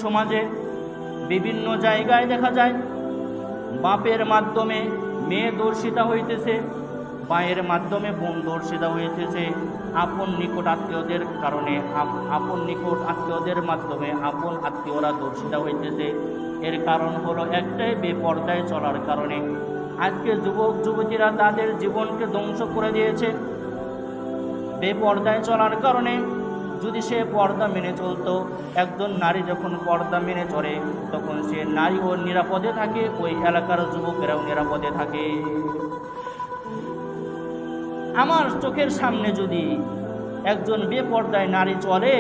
সমাজে বিভিন্ন জায়গায় দেখা যায় বাপের মাধ্যমে মেয়ে দর্শিতা হইতেছে, মায়ের মাধ্যমে বোন দর্শিতা হইতেছে, আপন নিকট আত্মীয়দের কারণে আপন নিকট আত্মীয়দের মাধ্যমে আপন আত্মীয়রা দর্শিতা হইতেছে। এর কারণ হলো একটাই, বেপর্দায় চলার কারণে। আজকে যুবক যুবতীরা তাদের জীবনকে ধ্বংস করে দিয়েছে বেপর্দায় চলার কারণে। যদি সে পর্দা মেনে চলতো, একজন নারী যখন পর্দা মেনে চলে তখন সে নারীও নিরাপদে থাকে, ওই এলাকার যুবকেরাও নিরাপদে থাকে। আমার চোখের সামনে যদি একজন বেপর্দায় নারী চলে,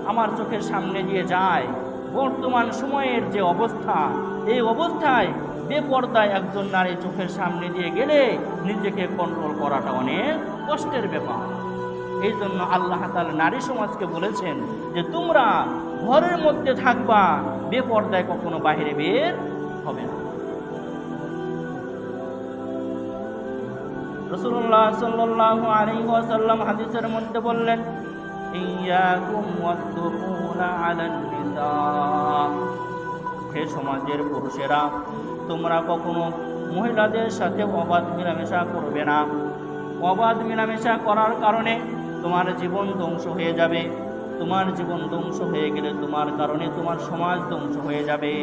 আমার চোখের সামনে দিয়ে যায়, বর্তমান সময়ের যে অবস্থা, এই অবস্থায় বেপর্দায় একজন নারী চোখের সামনে দিয়ে গেলে নিজেকে কন্ট্রোল করাটা অনেক কষ্টের ব্যাপার। এই জন্য আল্লাহ তাআলা নারী সমাজকে বলেছেন যে তোমরা ঘরের মধ্যে থাকবা, বেপর্দায় কখনো বাইরে বের হবে না। রাসূলুল্লাহ সাল্লাল্লাহু আলাইহি ওয়াসাল্লাম হাদিসের মধ্যে বললেন, ইয়াকুম ওয়াদ-দুখুলা আলান নিসা, হে সমাজের পুরুষেরা, তোমরা কখনো মহিলাদের সাথে অবাধ মেলামেশা করবে না। অবাধ মেলামেশা করার কারণে তোমার জীবন ধ্বংস হয়ে যাবে। তোমার জীবন ধ্বংস হয়ে গেলে তোমার কারণে তোমার সমাজ ধ্বংস হয়ে যাবে।